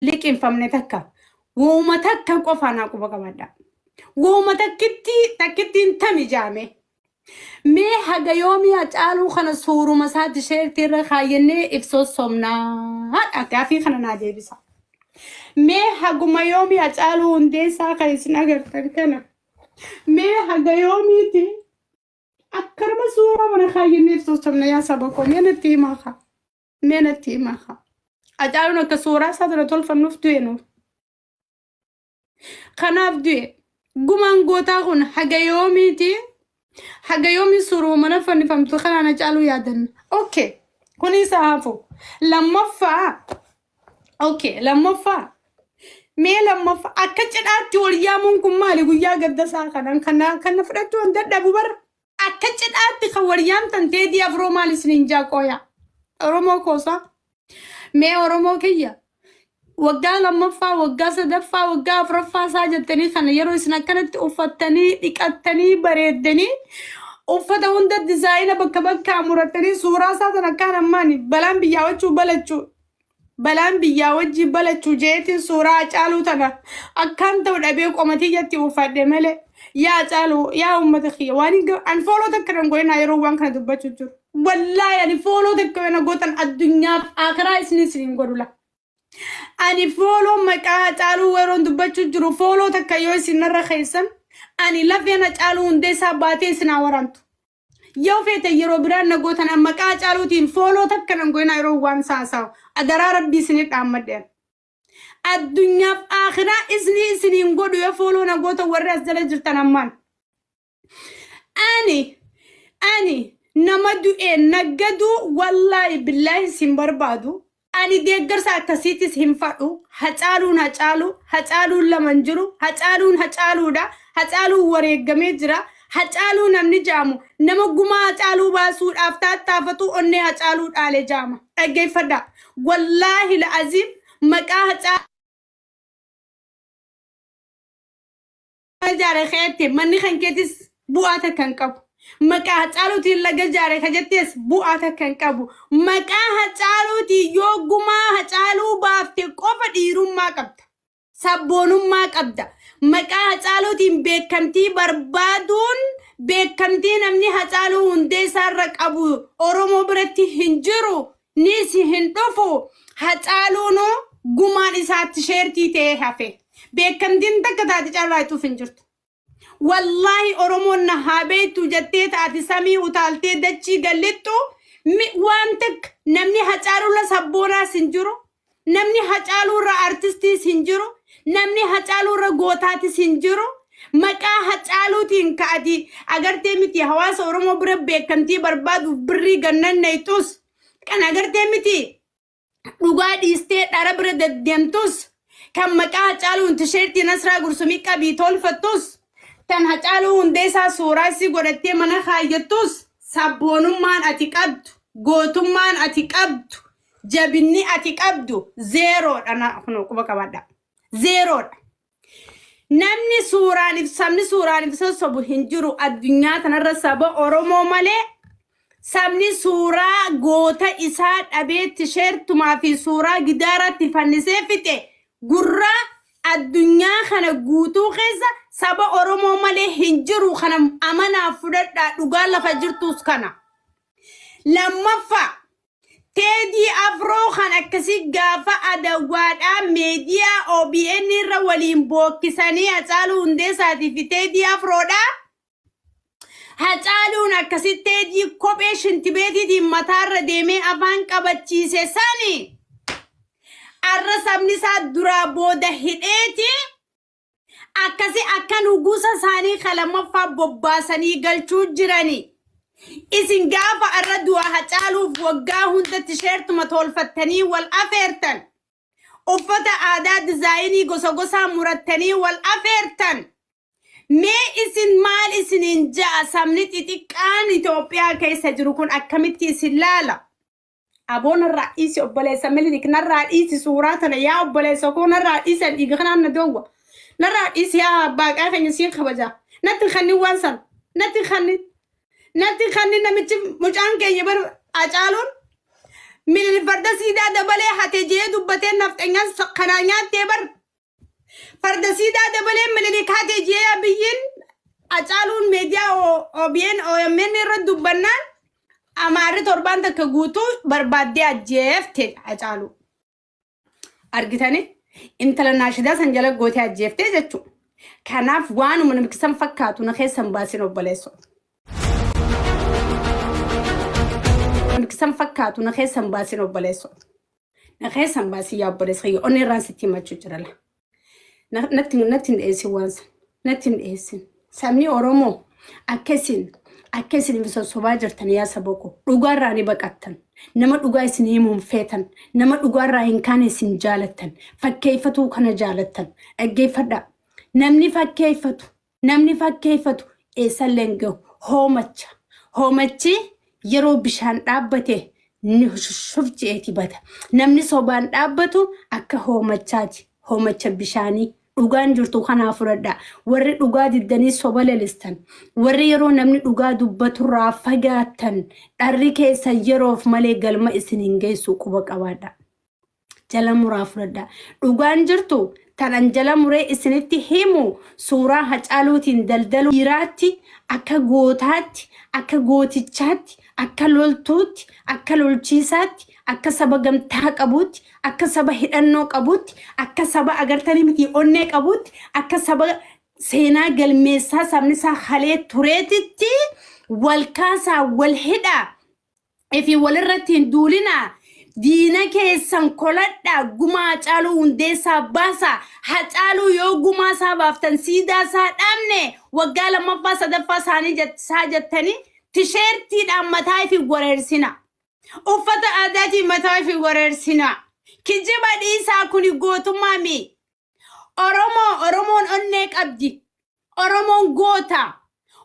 liqin famne takka wooma takka qofana quba qabadha wooma takkitti intami jaame me haga yoomi acaalu kana suuruma saati sheertirra khaayenne ifsos somna haqa fi kana na deebisa me haguma yoomi acaalu hundeessa khaysina gartan kana me haga yoomi ti akkarma suura mana khaayenne ifsos somna ya sabako menati maha acaalu naka suura saati tolfam nuftuenu khanaaf du'e guman goota kun haga yoomi ti haga yoomi suru mana fanni famtu khana acaalu yaadan okay kuni saafu lammafa me lammafa akka cidhaatti wal yaamuun kun maali guyyaa gadda saa kana fudhatu wanta dhabu bar akka cidhaatti kan wal yaamtan teedii afroo maali isiniin jaaqooya oromoo koosa me oromoo kiyya waggaa lammaffaa waggaa sadaffaa waggaa afuraffaa isaa jettanii kana yeroo isin akkanatti uffattanii dhiqattanii bareeddanii uffata hunda dizaayina bakka murattanii suuraa isaa tan akkaan ammaani balaan biyyaa wajji balachuu jeetiin suuraa acaaluu tana akkaan ta'u dhabee qomatiyyatti uffadhe malee yaa acaaluu yaa ummata kiyya waan an fooloo takka nan goonaa yeroo waan kana dubbachuu jiru wallaahi ani fooloo takka na gootan addunyaaf akiraa isiniin godhula ani fooloo maqaa acaaluu yeroon dubbachuu jiru fooloo takka yoo isinarra keessan ani lafeen acaaluu hundeessaa baatee isinaa warantu yoo feete yeroo biraan na gootan maqaa acaaluutiin fooloo takka nan goonaa yeroo waan saasaa'u adaraa rabbii isinii dhaammadheen addunyaaf akiraa isiniin godhu yoo fooloo na gootan warri as jala jirtan ammaan ani nama du'e naggaduu wallaahi billaahi sin barbaadu ani deeggarsa akkasiitis hin fadhu hacaaluun laman jiru hacaaluudha hacaaluun wareeggamee jira hacaaluu namni jaamu nama gumaa hacaaluu baasuudhaaf tattaafatu onnee hacaaluu dhaale jaama dhaggeeffadha wallaahi la'aziim maqaa hacaaluu jaare keetti manni kan keetis bu'aa takkan qabu maqaa hacaaluutiin laga jaare kajettees bu'aa takkan qabu maqaa hacaaluutiin yoo gumaa hacaaluu baafte qofa dhiirummaa qabda sabboonummaa qabda maqaa hacaaluutiin beekamtii barbaaduun beekamtii namni hacaaluu hundeessaarra qabu oromoo biratti hin jiru nis hin dhufu hacaaluun gumaan isaatti sheertii ta'ee hafe beekamtiin takka taate carraaytuuf hin jirtu wallahi oromoon na haabeetu jettee taati samii utaaltee dachii gallittu waan takka namni hacaaluurra sabboonaas hin jiru namni hacaaluurra artistiis hin jiru namni hacaaluurra gootaatis hin jiru maqaa hacaaluutiin ka'ati agartee miti hawaasa oromoo bira beekamtii barbaaduuf birrii gannannaytus kan agartee miti dhugaa dhiistee dhara bira deddeemtus kan maqaa hacaaluun tisheertii nasraa gursumii qabii tolfattus tan hacaaluu hundeessaa suuraa si godhattee mana kaayyattus sabboonummaan ati qabdu gootummaan ati qabdu jabinni ati qabdu zeeroodha na kuno quba qabadha zeeroodha namni sabni suuraan ibsa sobu hin jiru addunyaa tanarra saba oromoo malee sabni suuraa goota isaa dhabee tisheertumaa fi suuraa gidaaratti fannisee fixe gurraa addunyaa kana guutuu keessa saba oromoo malee hin jiru kana amanaa fudhadhaa dhugaa lafa jirtus kana lammaffaa teedii afroo kan akkasii gaafa adawaadhaa meediyaa OBN irra waliin bookkisanii hacaaluu hundeessaatii fi teedii afroodhaa hacaaluun akkasii teedii kophee shintibeetiitiin mataarra deemee afaan qabachiise sani arra sabni isaa duraa booda hidheeti akkasi akka nugusa isaanii kalamaffaa bobbaasanii galchuu jirani isin gaafa arra du'a hacaaluuf waggaa hunda tisheertuma tolfattanii wal afeertan uffata aadaa dizaayinii gosa murattanii wal afeertan mee isin maal isiniin ja'a sabni xixiqqaan Itoophiyaa keessa jiru kun akkamitti isin laala aboon ra'iisi obboleessa milinik narraa dhiisi suuraa tana yaa obboleessa koo narraa dhiisan dhiiga kanaan na dowwa narraa dhiisi yaa baaqaa keenya siin kabaja natti kanni waan san natti kanni namichi mucaan keenya bar acaaluun من الفرد سيدا دبلي حتى جي دبتين نفتنيا خنانيات تبر فرد سيدا دبلي من اللي حتى جي أبيين أجعلون ميديا أو بين أو يمين رد دبنان أمارة تربان تكغوتو بربادي أجيف تي أجعلو أرجتني انت لناشدا سنجلا غوتي أجيف تي جتشو كناف وانو من مكسم فكاتو نخي سنباسين وبليسو مكسم فكاتو نخي سنباسين وبليسو نخي سنباسي يا بليسو أني رانستي ما تشجرلا نتن إيسي وانس نتن إيسي سامي أورومو أكسين بسوا سواجر تنيا سبوكو دوغار راني بقتن نما دوغا سنيمهم فيتن نما دوغار راين كان سنجالتن فكيفتو كان جالتن أجيفدا نمني فكيفتو إيسالنجو هومتشي يرو بشان دابته نشوف جيتي بدا نمني صوبان دابتو أكا هومتشا بشاني dhugaan jirtu kana furada warri dhugaa diddanii sobale listan warri yeroo namni dhugaa dubbatu raa fagaatan dharri keessa yeroof malee galma isinin geessu quba qabaadha jala muraa furada dhugaan jirtu tanan jala muree isinitti himu suuraa hacaaluutiin daldalu iraatti akka gootaatti akka gootichaatti akka loltuutti akka lolchiisaatti akka saba gamtaa qabuutti akka saba hidhannoo qabuutti akka saba agartanii miti onnee qabuutti akka saba seenaa galmeessaa sabni isaa halee tureetitti wal kaasaa wal hidhaa ifi walirratti hin duulinaa diina keessan koladhaa gumaa Hacaaluu hundeessaa baasaa Hacaaluu yoo gumaa isaa baaftan siidaa isaa dhaabne waggaa lammaffaa sadaffaa isaanii jettanii tisheertiidhaan mataa ifi wareersina uffata aadaatiin mataa ifi wareersina kijiba dhiisaa kuni gootummaa mi Oromoon onnee qabdi Oromoon goota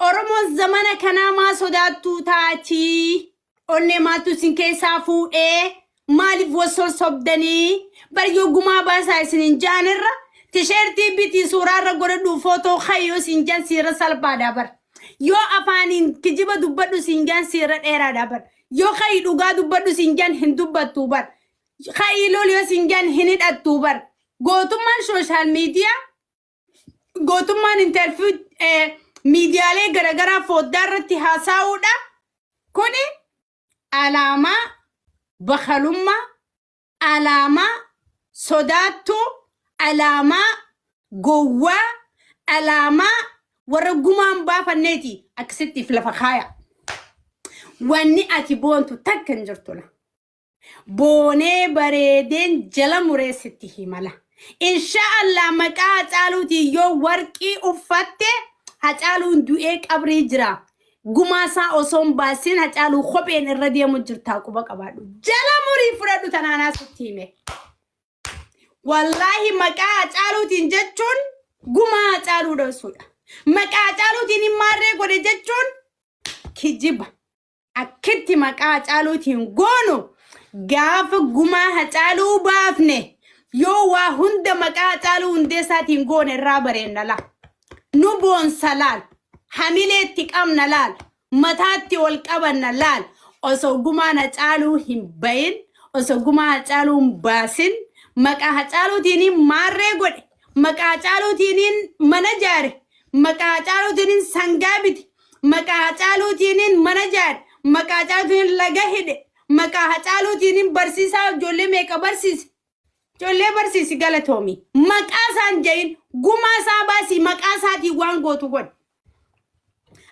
Oromoon zamana kanaa maa sodaattuu taati onnee maatu sin keessaa fuudhee maaliif wasol sobdanii baryoo gumaa baasaa isinin jaanirra tisheertii biti suuraarra godhadhu footoo kayyoo sin jaan siirra salphaadhaa bar yoo afaaniin kijiba dubbadhu sin jaan siirra dheeraadhaa bar yoo kayi dhugaa dubbadhu sin jaan hin dubbattuu bar kayi lol yoo sin jaan hin hidhattuu bar gootummaan social media gootummaan interview miidiyaalee garagaraa foddaa irratti haasaa'uudha kuni alaamaa bakhalummaa alaamaa sodaattuu alaamaa gowwaa alaamaa warra gumaan baafanneeti akkasittiif lafa kaaya wanni ati boontu takka hin jirtula boonee bareedeen jala mureessitti himala inshaallah maqaa Hacaaluutiin yoo warqii uffatte Hacaaluun du'ee qabrii jira gumaasaa osoon baasin Hacaaluu kopheen irra deemu jirtaa quba qabaadhu jala murii fudhadhu tanaanaa sitti hime wallahi maqaa Hacaaluutiin jechuun gumaa Hacaaluu dhosuudha maqaa Hacaaluutiin himmaarree godhe jechuun kijiba akkitti maqaa Hacaaluutiin goonu gaafa gumaa Hacaaluu baafne yoo waa hunda maqaa Hacaaluu hundeessaatiin goone irraa bareenna la nu boonsa laal hamileetti qabna laal mataatti ol qabanna laal osoo gumaan Hacaaluu hin bayin osoo gumaa Hacaaluu hin baasin maqaa Hacaaluutiin maarree godhe maqaa Hacaaluutiin mana jaare maqaa Hacaaluutiin sangaa bite maqaa Hacaaluutiin mana jaare maqaa Hacaaluutiin laga hidhe maqaa Hacaaluutiin barsiisaa ijoollee meeqa barsiise ijoollee barsiisi galatoomi maqaa isaan jayin gumaa isaa baasii maqaa isaatiin waan gootu godhe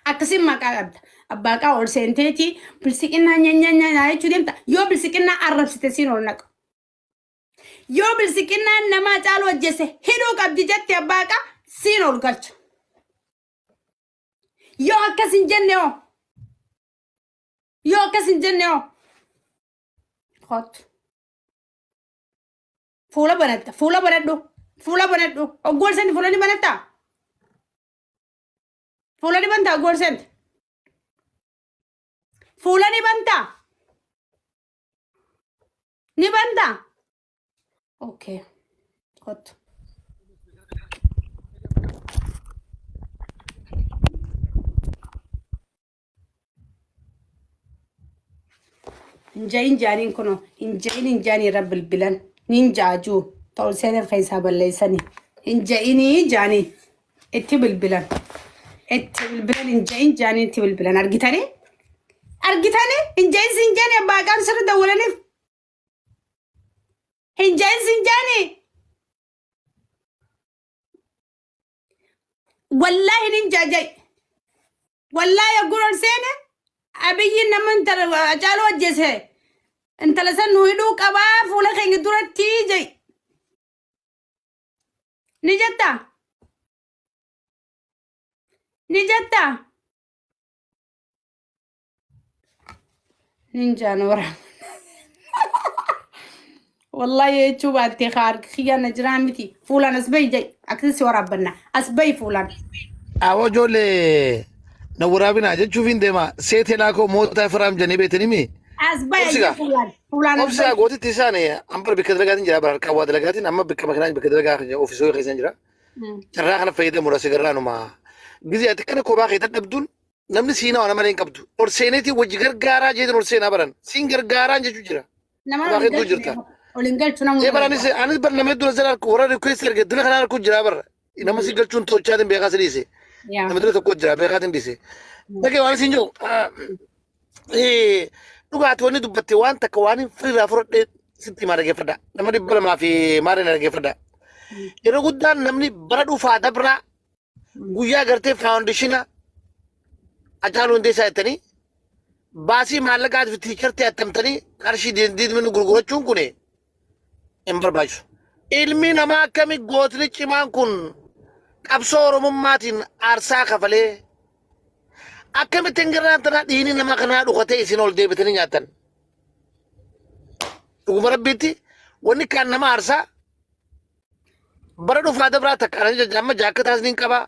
akkasin maqaa qabda abbaqaa ol seenteeti bilsiqinnaa nyanyanya jechuu deemta yoo bilsiqinnaa arrabsite siin ol naqa yoo bilsiqinnaa nama Hacaaluu ajjeese hidhuu qabdi jette abbaqaa siin ol galcha yoo akkasin jenne hot fuula banadhu oggolsenti fuula ni banatta fuula ni banta oggolsenti fuula ni banta okay hot injaaniin kuno injaanii rabbil bilan ninjaaju ta'u seener keessaa balleessani injaanii jaanii itti bilbilan injaanii itti bilbilan argitanii injaanii baaqaan sirri dawwalaniif injaanii wallahi ninjaajay wallahi gurar seene abiyyin naman Hacaaluu ajjeese intala san nu hidhuu qabaa fuula keenya duratti jay ni jetta ninjaan wara wallahi jechuu baatte kaar kiyana jiraa miti fuulaan asbay jay aksisi waraabbanna asbay fuulaan awo ijoollee na waraabinaa jechuufin deema seete laakoo moota firaam janii beetanimi asbay fuulaan obsigaa gootitti isaan ambar bikka dalagaatiin jira bara harkaa waa dalagaatiin amma bikka makinaan bikka dalagaa ofisoo keessan jira carraa kana fayyadamuudha sigarraanuma gizee ati kana kophaa keessa dhabduun namni siinaa waan malee hin qabdu ol seeneetii wajji gargaaraa jeetin ol seenaa baran siin gargaaraan jechuu jira kophaa keetuu jirta baranis anis bar namni dura zara warra request erge dura kana harkuu jira bara nama si galchuun tochaatiin beekaa si dhiise namni dura tokko jira beekaatiin dhiise dhagee waan siin jiru dhugaati wanni dubbatte waan takka waan firiirraa fudhadhee sitti himaa dhageeffadha nama 200 fi maareen dhageeffadha yeroo guddaan namni bara dhufaa dabraa guyyaa gartee faawundeshina Hacaaluu Hundeessaa jettanii baasii maallaqaatiif tiichertii attamtanii qarshii diidmini gurgurachuun kun hin barbaachisu. Ilmi namaa akkami gootni cimaan kun qabsoo Oromummaatiin aarsaa kafalee akkamitti hin garaan tanaa dhiini nama kanaa dhukatee isin ol deebitanii nyaattan. Dhuguma rabbiitti wanni kaan nama aarsaa bara dhufaa dabraa takka amma jaakkataas ni qaba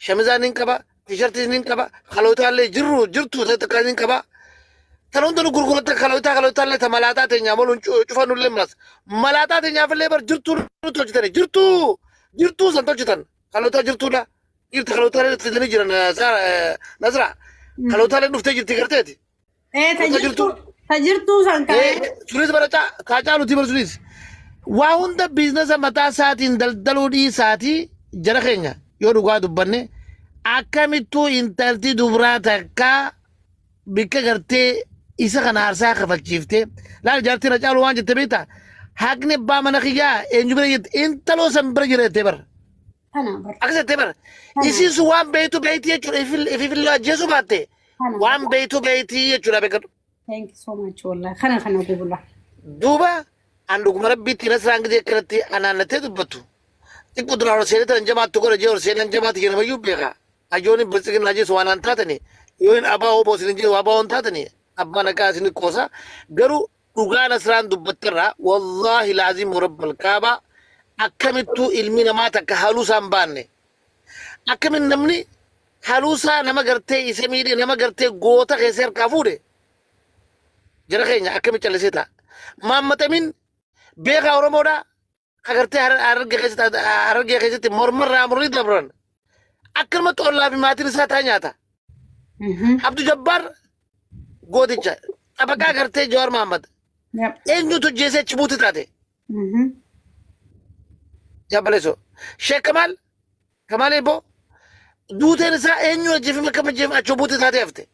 shamizaa ni qaba tiishartiis ni qaba kalootallee jirtu takka ni qaba. Tan hundanu gurgurata kalootallee ta malaataa teenyaa maluun cufannullee malas malaataa teenyaafillee bar jirtuu tolchitani jirtuu san tolchitan kalootaa jirtuudha irta kalootallee fidanii jiran Nasraa kalootallee dhuftee jirti garteeti. Tajirtuu san ka'ee. Sunis bara Hacaaluutii bara sunis. Waa hunda biizinasa mataa isaatiin daldaluu dhiisaatii jara keenya yoo dhugaa dubbanne akkamittuu intalti dubraa takkaa bikka gartee isa kana aarsaa kafalchiiftee laal jaartiin Hacaaluu waan jette beektaa haqni abbaa mana kiyyaa eenyu bira jette intaloo san bira jira jettee bara. Akkas jettee bara isiisu waan beeytu beeytii jechuudha ififillee ajjeesuu baatte waan beeytu beeytii jechuudha beekadhu. Thank you so much wallahi kana gubula. Duuba an dhuguma rabbiitti Nasraan gidee akkanatti anaannattee dubbattu. Xiqqoo duraan ol seenee tan jamaatti godha jee ol seenan jamaatti jedhamayyuu beeka. Ajoonni bilisiginaa jeesu waan an taatani yoo hin abaa oboo isin jeesu abaa waan taatani abbaa nagaa isin qoosa garuu dhugaa Nasraan dubbattirraa wallaahi laazim rabbal kaabaa akkamittuu ilmi namaa takka haluusaa hin baanne akkamin namni haluusaa nama gartee isa miidhe nama gartee goota keessa harkaa fuudhe jara keenya akkami callisee ta'a. Maammatamin beekaa Oromoodhaa agartee Harargee keessatti mormarraa murrii dabran akkanumatti ollaa fi maatiin isaa ta'a nyaata. Abduu Jabbaar gooticha xabaqaa agartee Jawaar Mahaammad eenyutu jeesee chibuuti taate. Jabbaleesoo Sheek Kamaal Eeboo duuteen isaa eenyu ajjeefame akkam ajjeefame achuu buuti taate hafte.